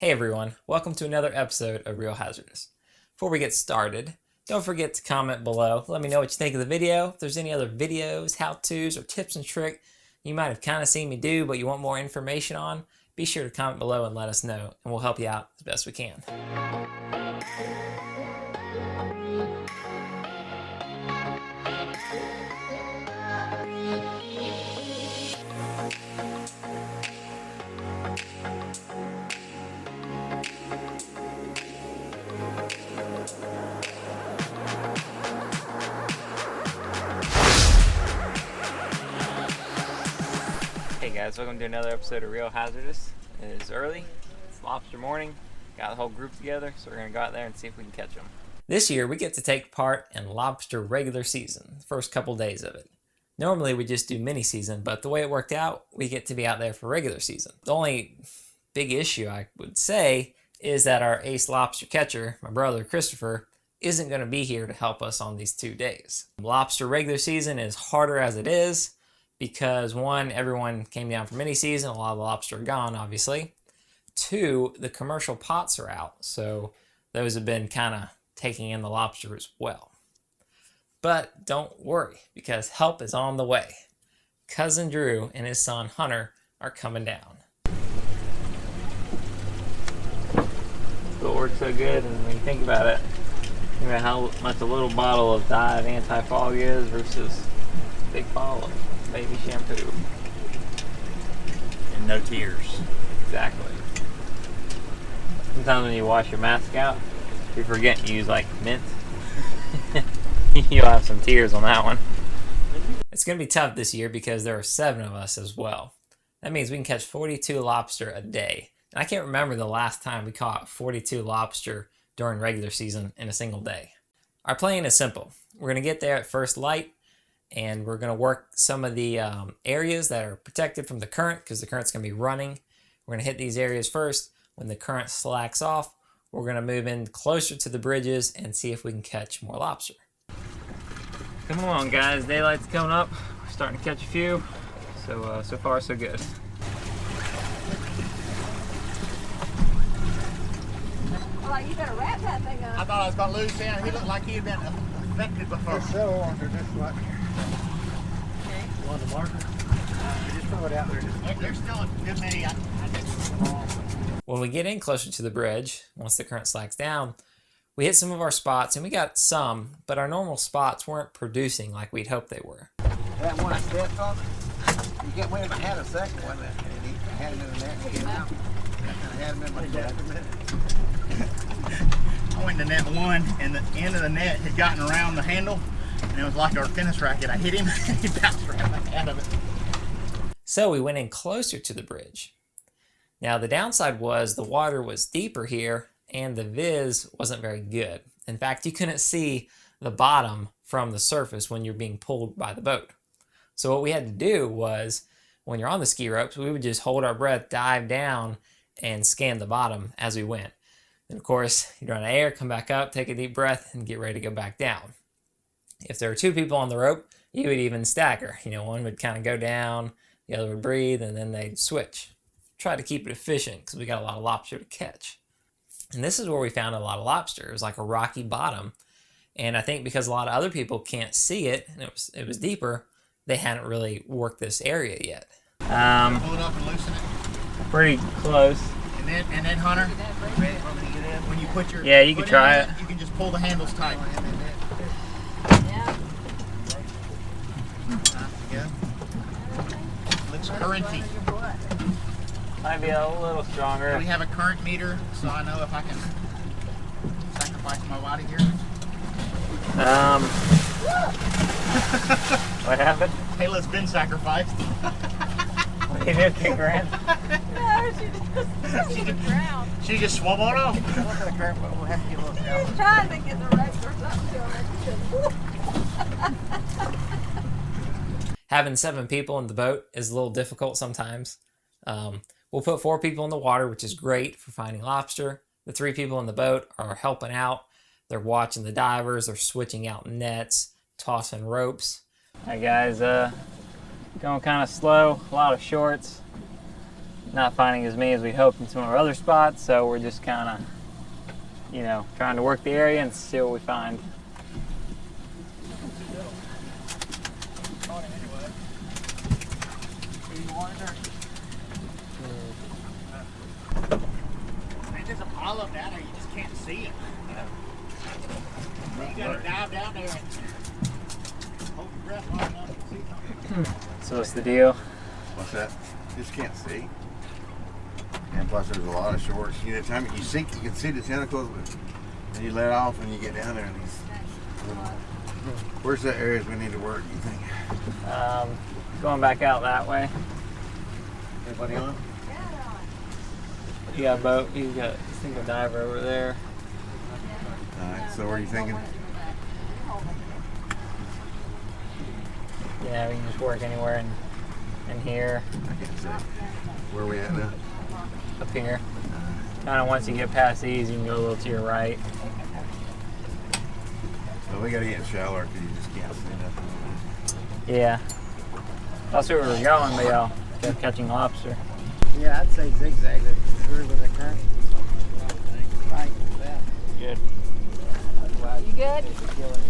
Hey everyone, welcome to another episode of Real Hazardous. Before we get started, don't forget to comment below. Let me know what you think of the video. If there's any other videos, how-tos, or tips and tricks you might have kind of seen me do but you want more information on, be sure to comment below and let us know, and we'll help you out as best we can. Hey guys, welcome to another episode of Real Hazardous. It is early, it's lobster morning, got the whole group together, so we're going to go out there and see if we can catch them. This year we get to take part in lobster regular season, the first couple days of it. Normally we just do mini season, but the way it worked out, we get to be out there for regular season. The only big issue I would say is that our ace lobster catcher, my brother Christopher, isn't going to be here to help us on these 2 days. Lobster regular season is harder as it is, because one, everyone came down for mini season, a lot of the lobster are gone, obviously. Two, the commercial pots are out, so those have been kind of taking in the lobster as well. But don't worry, because help is on the way. Cousin Drew and his son Hunter are coming down. It works so good, and when you think about it, think about how much a little bottle of Dive anti-fog is versus a big bottle of baby shampoo. And no tears. Exactly. Sometimes when you wash your mask out, you forget to use like mint. You'll have some tears on that one. It's going to be tough this year because there are 7 of us as well. That means we can catch 42 lobster a day. And I can't remember the last time we caught 42 lobster during regular season in a single day. Our plan is simple. We're going to get there at first light, and we're going to work some of the areas that are protected from the current, because the current's going to be running. We're going to hit these areas first. When the current slacks off, we're going to move in closer to the bridges and see if we can catch more lobster. Come on guys, daylight's coming up. We're starting to catch a few, so far so good. Well, you better wrap that thing up. I thought I was going to lose him. He looked like he had been affected before. It's so under this one. Okay. You want the marker? Just throw it out there. There's still a good many. I think. When we get in closer to the bridge, once the current slacks down, we hit some of our spots, and we got some, but our normal spots weren't producing like we'd hoped they were. That one I stepped on, you get one. I had a second one, and he had him in the net and came out. I had him in my net for a minute. I went to net one, and the end of the net had gotten around the handle, and it was like our tennis racket. I hit him, and he bounced right out of it. So we went in closer to the bridge. Now the downside was the water was deeper here, and the viz wasn't very good. In fact, you couldn't see the bottom from the surface when you're being pulled by the boat. So what we had to do was, when you're on the ski ropes, we would just hold our breath, dive down, and scan the bottom as we went. And of course, you run out of air, come back up, take a deep breath, and get ready to go back down. If there were 2 people on the rope, you would even stagger. You know, one would kind of go down, the other would breathe, and then they'd switch. Try to keep it efficient because we got a lot of lobster to catch. And this is where we found a lot of lobster. It was like a rocky bottom. And I think because a lot of other people can't see it, and it was deeper, they hadn't really worked this area yet. Pull it up and loosen it. Pretty close. And then Hunter, when you put your Yeah, you can foot try in it. You can just pull the handles tight. Yeah. Yeah. Looks currenty. Might be a little Do stronger. we have a current meter so I know if I can sacrifice my body here? What happened? Kayla's been sacrificed. What did you do, kick her in? No, she just drowned. She just swum on off. She was trying to get the ropes or something to her. Having 7 people in the boat is a little difficult sometimes. We'll put 4 people in the water, which is great for finding lobster. The 3 people in the boat are helping out. They're watching the divers, they're switching out nets, tossing ropes. All right guys, going kind of slow, a lot of shorts. not finding as many as we hoped in some of our other spots, so we're just kind of, you know, trying to work the area and see what we find. There's a pile of down there, you just can't see them. You gotta dive down there and hold your breath long enough to see something. So what's the deal? What's that? Just can't see. And plus, there's a lot of shorts. You know, the time you sink, you can see the tentacles, but then you let off and you get down there. And these little, where's the areas we need to work? You think? Going back out that way. Anybody on? You got a boat. You got a single diver over there. All right. So, what are you thinking? Yeah, we can just work anywhere in here, I can't see. Where are we at now? up here. Kind of once you get past these, you can go a little to your right. Well, we got to get shallower because you just can't see nothing. Yeah. That's where we were going, but y'all kept catching lobster. Yeah, I'd say zigzag through with the current. Right, that. Good. Otherwise, You good? it's killing you.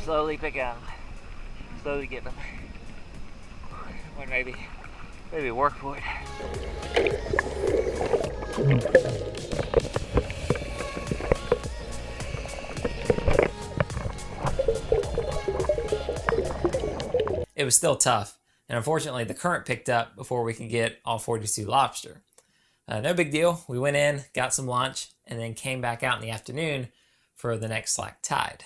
Slowly pick them. Slowly get them. Or maybe work for it. It was still tough, and unfortunately the current picked up before we could get all 42 lobster. No big deal. We went in, got some lunch, and then came back out in the afternoon for the next slack tide.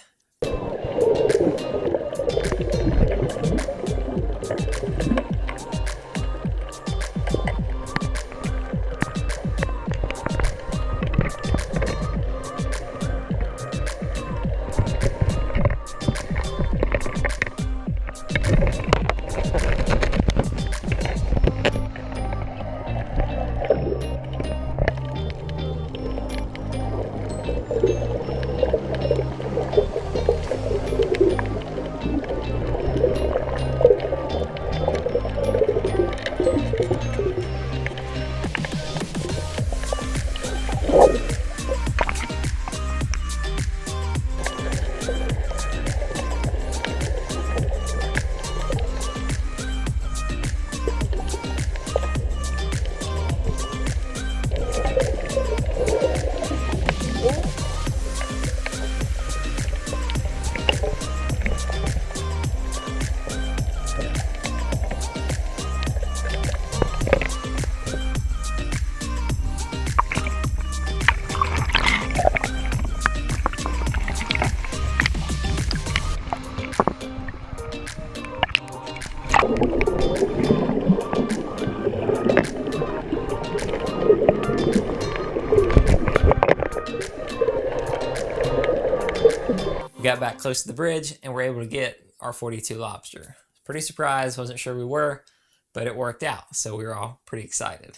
We got back close to the bridge and were able to get our 42 lobster. Pretty surprised, wasn't sure we were, but it worked out, so we were all pretty excited.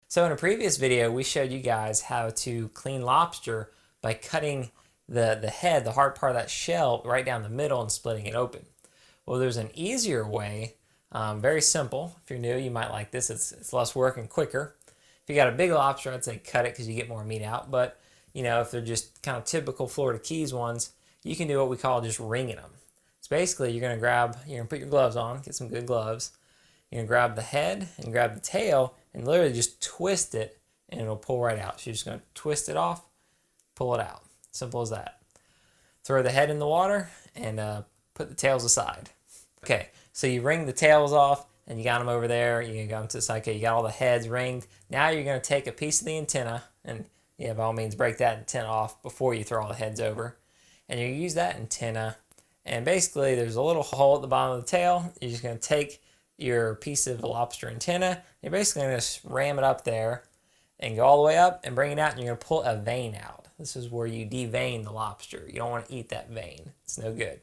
So in a previous video, we showed you guys how to clean lobster by cutting the head, the hard part of that shell, right down the middle and splitting it open. Well, there's an easier way, very simple. If you're new, you might like this. It's less work and quicker. If you got a big lobster, I'd say cut it because you get more meat out. But you know, if they're just kind of typical Florida Keys ones, you can do what we call just ringing them. So basically, you're going to put your gloves on, get some good gloves. You're going to grab the head and grab the tail and literally just twist it and it'll pull right out. So you're just going to twist it off, pull it out. Simple as that. Throw the head in the water and put the tails aside. Okay, so you wring the tails off and you got them over there. You got them to the side. Okay, you got all the heads ringed. Now you're going to take a piece of the antenna, and yeah, by all means, break that antenna off before you throw all the heads over. And you use that antenna, and basically there's a little hole at the bottom of the tail. You're just going to take your piece of lobster antenna. You're basically going to ram it up there and go all the way up and bring it out, and you're going to pull a vein out. This is where you devein the lobster. You don't want to eat that vein. It's no good.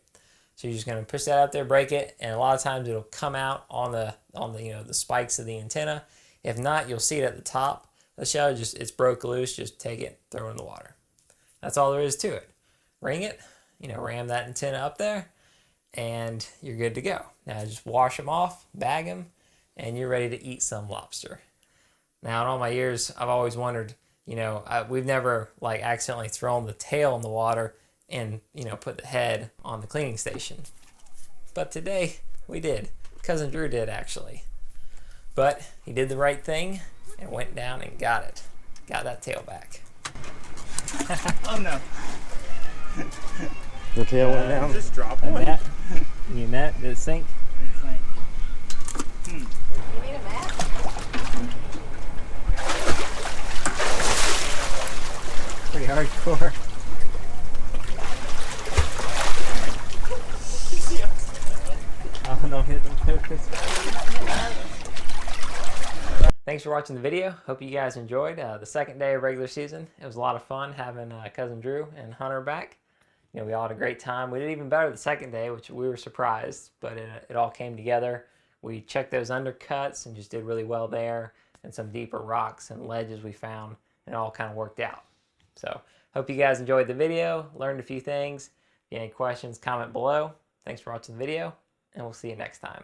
So you're just going to push that out there, break it, and a lot of times it'll come out on the the spikes of the antenna. If not, you'll see it at the top of the shell. It's broke loose. Just take it, throw it in the water. That's all there is to it. Ring it, ram that antenna up there, and you're good to go. Now just wash them off, bag them, and you're ready to eat some lobster. Now in all my years, I've always wondered, we've never like accidentally thrown the tail in the water and put the head on the cleaning station. But today we did. Cousin Drew did actually. But he did the right thing and went down and got it. Got that tail back. Oh no. The tail went down. Just drop And one. that, you net, did it sink? You need a mat? Pretty hardcore. Oh, don't hit the focus. Thanks for watching the video. Hope you guys enjoyed the second day of regular season. It was a lot of fun having Cousin Drew and Hunter back. We all had a great time. We did even better the second day, which we were surprised, but it all came together. We checked those undercuts and just did really well there, and some deeper rocks and ledges we found, and it all kind of worked out. So hope you guys enjoyed the video, learned a few things. If you have any questions, comment below. Thanks for watching the video, and we'll see you next time.